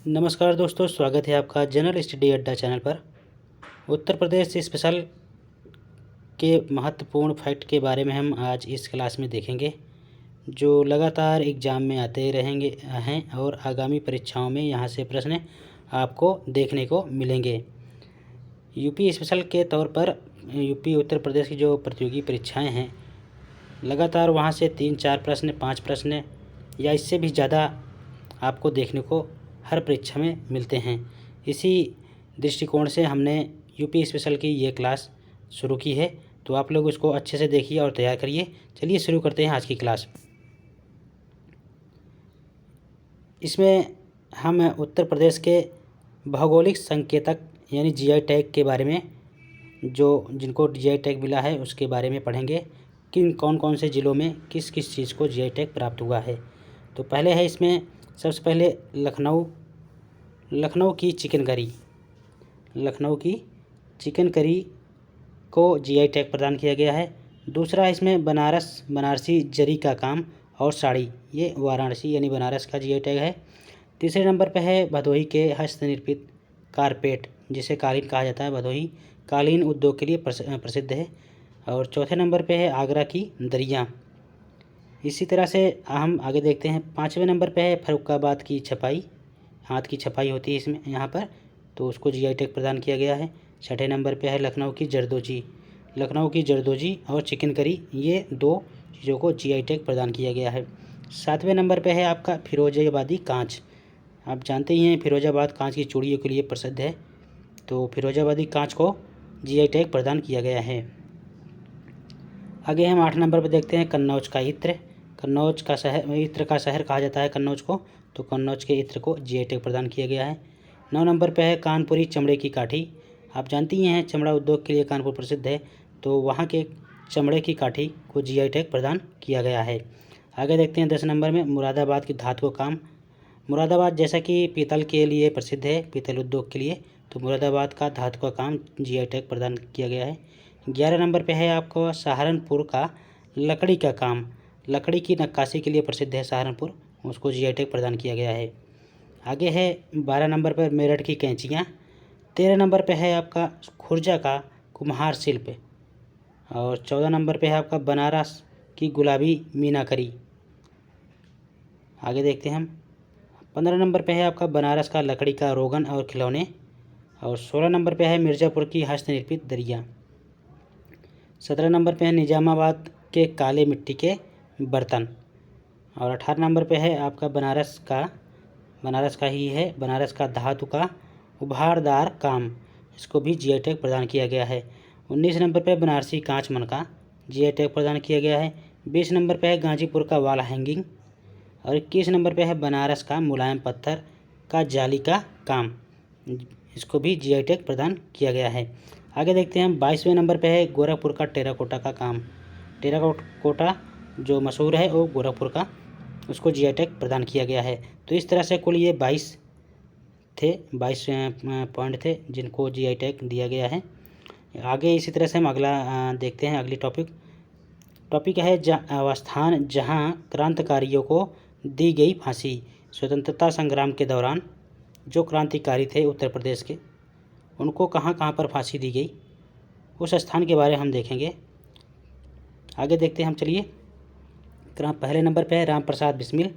नमस्कार दोस्तों, स्वागत है आपका जनरल स्टडी अड्डा चैनल पर। उत्तर प्रदेश स्पेशल के महत्वपूर्ण फैक्ट के बारे में हम आज इस क्लास में देखेंगे, जो लगातार एग्ज़ाम में आते रहेंगे हैं और आगामी परीक्षाओं में यहाँ से प्रश्न आपको देखने को मिलेंगे। यूपी स्पेशल के तौर पर यूपी उत्तर प्रदेश की जो प्रतियोगी परीक्षाएँ हैं, लगातार वहाँ से 3-4 प्रश्न, 5 प्रश्न या इससे भी ज़्यादा आपको देखने को हर परीक्षा में मिलते हैं। इसी दृष्टिकोण से हमने यूपी स्पेशल की ये क्लास शुरू की है, तो आप लोग उसको अच्छे से देखिए और तैयार करिए। चलिए शुरू करते हैं आज की क्लास। इसमें हम उत्तर प्रदेश के भौगोलिक संकेतक यानी जीआई टैग के बारे में, जिनको जीआई टैग मिला है उसके बारे में पढ़ेंगे। कौन कौन से ज़िलों में किस किस चीज़ को जीआई टैग प्राप्त हुआ है। तो पहले है इसमें सबसे पहले लखनऊ की चिकन करी को जीआई टैग प्रदान किया गया है। दूसरा इसमें बनारसी जरी का काम और साड़ी, ये वाराणसी यानी बनारस का जीआई टैग है। तीसरे नंबर पर है भदोही के हस्तनिर्मित कारपेट, जिसे कालीन कहा जाता है। भदोही कालीन उद्योग के लिए प्रसिद्ध है। और चौथे नंबर पे है आगरा की दरिया। इसी तरह से हम आगे देखते हैं। 5वें नंबर पे है फर्रुखाबाद की छपाई, हाथ की छपाई होती है इसमें यहाँ पर, तो उसको जीआई टैग प्रदान किया गया है। 6ठे नंबर पे है लखनऊ की जरदोजी और चिकन करी, ये 2 चीज़ों को जीआई टैग प्रदान किया गया है। 7वें नंबर पे है आपका फिरोजाबादी कांच। आप जानते ही हैं फिरोजाबाद कांच की चूड़ियों के लिए प्रसिद्ध है, तो फिरोजाबादी कांच को जीआई टैग प्रदान किया गया है। आगे हम 8 नंबर पर देखते हैं कन्नौज का इत्र। इत्र का शहर कहा जाता है कन्नौज को, तो कन्नौज के इत्र को जीआई टैग प्रदान किया गया है। 9 नंबर पर है कानपुरी चमड़े की काठी। आप जानती ही हैं चमड़ा उद्योग के लिए कानपुर प्रसिद्ध है, तो वहाँ के चमड़े की काठी को जीआई टैग प्रदान किया गया है। आगे देखते हैं 10 नंबर में मुरादाबाद की धातु का काम। मुरादाबाद जैसा कि पीतल के लिए प्रसिद्ध है, पीतल उद्योग के लिए, तो मुरादाबाद का धातु का काम जीआई टैग प्रदान किया गया है। 11 नंबर पे है आपको सहारनपुर का लकड़ी का काम, लकड़ी की नक्काशी के लिए प्रसिद्ध है सहारनपुर, उसको जीआई टैग प्रदान किया गया है। आगे है 12 नंबर पर मेरठ की कैंचियाँ। 13 नंबर पे है आपका खुर्जा का कुम्हार शिल्प। और 14 नंबर पे है आपका बनारस की गुलाबी मीनाकरी। आगे देखते हैं हम। 15 नंबर पे है आपका बनारस का लकड़ी का रोगन और खिलौने। और 16 नंबर पे है मिर्ज़ापुर की हस्तनिर्मित दरिया। 17 नंबर पे है निजामाबाद के काले मिट्टी के बर्तन। और 18 नंबर पे है आपका बनारस का धातु का उभारदार काम, इसको भी जीआई टैग प्रदान किया गया है। 19 नंबर पे बनारसी कांच मनका, जीआई टैग प्रदान किया गया है। 20 नंबर पे है गाजीपुर का वाल हैंगिंग। और 21 नंबर पे है बनारस का मुलायम पत्थर का जाली का काम, इसको भी जीआई टैग प्रदान किया गया है। आगे देखते हैं हम। 22वें नंबर पे है गोरखपुर का टेराकोटा का काम। टेराकोटा जो मशहूर है वो गोरखपुर का, उसको जीआई टैग प्रदान किया गया है। तो इस तरह से कुल ये 22 पॉइंट थे जिनको जीआई टैग दिया गया है। आगे इसी तरह से हम अगला देखते हैं। अगली टॉपिक है स्थान जहां क्रांतिकारियों को दी गई फांसी। स्वतंत्रता संग्राम के दौरान जो क्रांतिकारी थे उत्तर प्रदेश के, उनको कहाँ कहाँ पर फांसी दी गई, उस स्थान के बारे में हम देखेंगे। आगे देखते हैं हम। चलिए, पहले नंबर पे है राम प्रसाद बिस्मिल,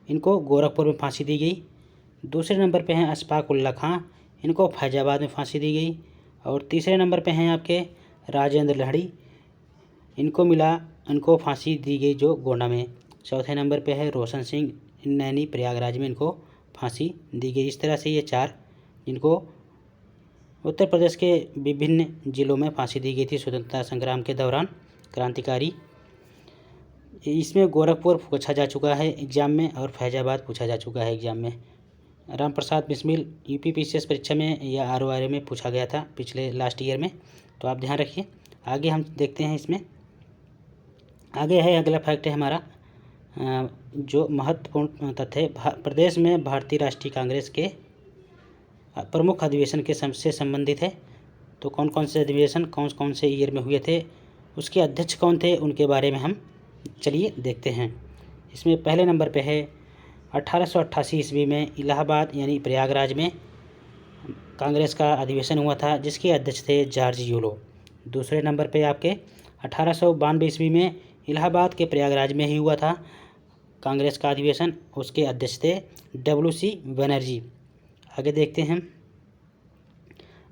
इनको गोरखपुर में फांसी दी गई। दूसरे नंबर पे हैं अशफाक उल्ला खां, इनको फैजाबाद में फांसी दी गई। और तीसरे नंबर पे हैं आपके राजेंद्र लहड़ी, इनको फांसी दी गई जो गोंडा में। चौथे नंबर पे है रोशन सिंह, नैनी प्रयागराज में इनको फांसी दी गई। इस तरह से ये 4 जिनको उत्तर प्रदेश के विभिन्न जिलों में फांसी दी गई थी स्वतंत्रता संग्राम के दौरान क्रांतिकारी। इसमें गोरखपुर पूछा जा चुका है एग्ज़ाम में और फैजाबाद पूछा जा चुका है एग्ज़ाम में। राम प्रसाद बिस्मिल यूपीपीसीएस परीक्षा में या आरओआरए में पूछा गया था पिछले लास्ट ईयर में, तो आप ध्यान रखिए। आगे हम देखते हैं इसमें। आगे है अगला फैक्ट है हमारा जो महत्वपूर्ण तथ्य है, प्रदेश में भारतीय राष्ट्रीय कांग्रेस के प्रमुख अधिवेशन के से संबंधित है। तो कौन कौन से अधिवेशन कौन कौन से ईयर में हुए थे, उसके अध्यक्ष कौन थे, उनके बारे में हम चलिए देखते हैं। इसमें पहले नंबर पे है 1888 ईस्वी में इलाहाबाद यानी प्रयागराज में कांग्रेस का अधिवेशन हुआ था, जिसके अध्यक्ष थे जॉर्ज यूलो। दूसरे नंबर पे आपके 1892 ईस्वी में इलाहाबाद के प्रयागराज में ही हुआ था कांग्रेस का अधिवेशन, उसके अध्यक्ष थे WC बनर्जी। आगे देखते हैं,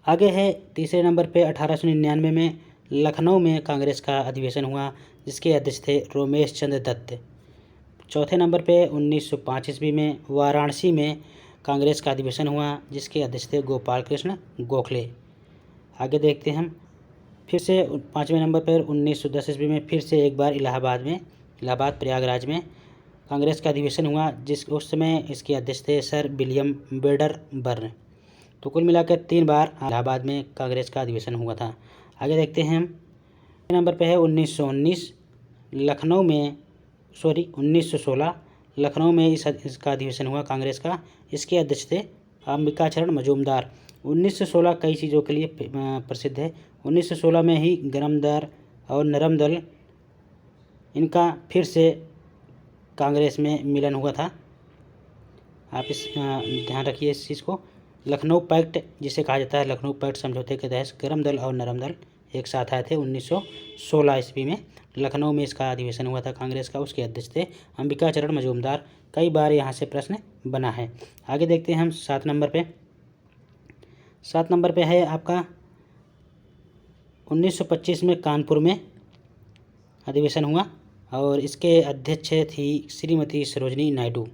आगे है तीसरे नंबर पे 1899 में लखनऊ में कांग्रेस का अधिवेशन हुआ, जिसके अध्यक्ष थे रोमेश चंद्र दत्त। चौथे नंबर पे 1905 ईस्वी में वाराणसी में कांग्रेस का अधिवेशन हुआ, जिसके अध्यक्ष थे गोपाल कृष्ण गोखले। आगे देखते हैं हम, फिर से पाँचवें नंबर पर 1910 ईस्वी में फिर से एक बार इलाहाबाद प्रयागराज में कांग्रेस का अधिवेशन हुआ, उस समय इसके अध्यक्ष थे सर विलियम वेडरबर्न। तो कुल मिलाकर 3 बार इलाहाबाद में कांग्रेस का अधिवेशन हुआ था। आगे देखते हैं हम, नंबर पे है 1916 लखनऊ में इसका अधिवेशन हुआ कांग्रेस का, इसके अध्यक्ष थे अंबिकाचरण मजूमदार। 1916 कई चीज़ों के लिए प्रसिद्ध है। 1916 में ही गरम दल और नरम दल इनका फिर से कांग्रेस में मिलन हुआ था। आप इस ध्यान रखिए इस चीज़ को। लखनऊ पैक्ट जिसे कहा जाता है, लखनऊ पैक्ट समझौते के तहत गरम दल और नरम दल एक साथ आए थे। 1916 ईस्वी में लखनऊ में इसका अधिवेशन हुआ था कांग्रेस का, उसके अध्यक्ष थे अंबिकाचरण मजूमदार। कई बार यहाँ से प्रश्न बना है। आगे देखते हैं हम 7 नंबर पे है आपका 1925 में कानपुर में अधिवेशन हुआ और इसके अध्यक्ष थी श्रीमती सरोजनी नायडू।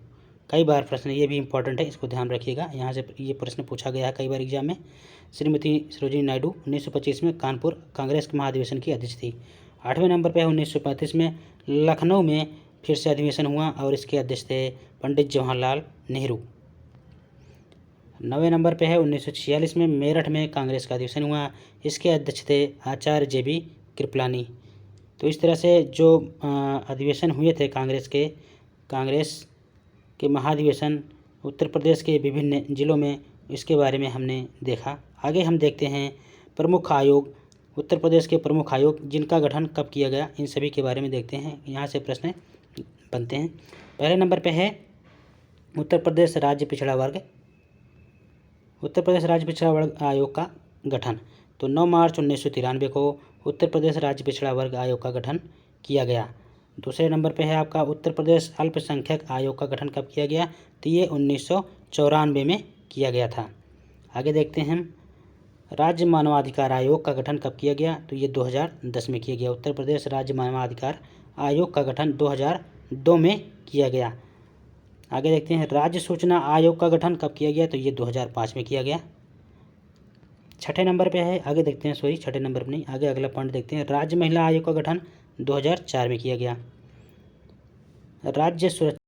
कई बार प्रश्न, ये भी इम्पोर्टेंट है, इसको ध्यान रखिएगा, यहाँ से ये प्रश्न पूछा गया है कई बार एग्जाम में। श्रीमती सरोजनी नायडू 1925 में कानपुर कांग्रेस के महाधिवेशन की अध्यक्ष थी। 8वें नंबर पर 1935 में लखनऊ में फिर से अधिवेशन हुआ और इसके अध्यक्ष थे पंडित जवाहरलाल नेहरू। 9वें नंबर पे है 1946 में मेरठ में कांग्रेस का अधिवेशन हुआ, इसके अध्यक्ष थे आचार्य JB कृपलानी। तो इस तरह से जो अधिवेशन हुए थे कांग्रेस के महाधिवेशन उत्तर प्रदेश के विभिन्न जिलों में, इसके बारे में हमने देखा। आगे हम देखते हैं प्रमुख आयोग, उत्तर प्रदेश के प्रमुख आयोग जिनका गठन कब किया गया, इन सभी के बारे में देखते हैं। यहाँ से प्रश्न बनते हैं। पहले नंबर पे है उत्तर प्रदेश राज्य पिछड़ा वर्ग आयोग का गठन। तो 9 मार्च 1993 को उत्तर प्रदेश राज्य पिछड़ा वर्ग आयोग का गठन किया गया। दूसरे नंबर पे है आपका उत्तर प्रदेश अल्पसंख्यक आयोग का गठन कब किया गया, तो ये 1994 में किया गया था। आगे देखते हैं हम राज्य मानवाधिकार आयोग का गठन कब किया गया, तो ये 2010 में किया गया। उत्तर प्रदेश राज्य मानवाधिकार आयोग का गठन 2002 में किया गया। आगे देखते हैं राज्य सूचना आयोग का गठन कब किया गया, तो ये 2005 में किया गया। छठे नंबर पे है, आगे देखते हैं, छठे नंबर पर नहीं, आगे अगला पॉइंट देखते हैं। राज्य महिला आयोग का गठन 2004 में किया गया। राज्य सुरक्षा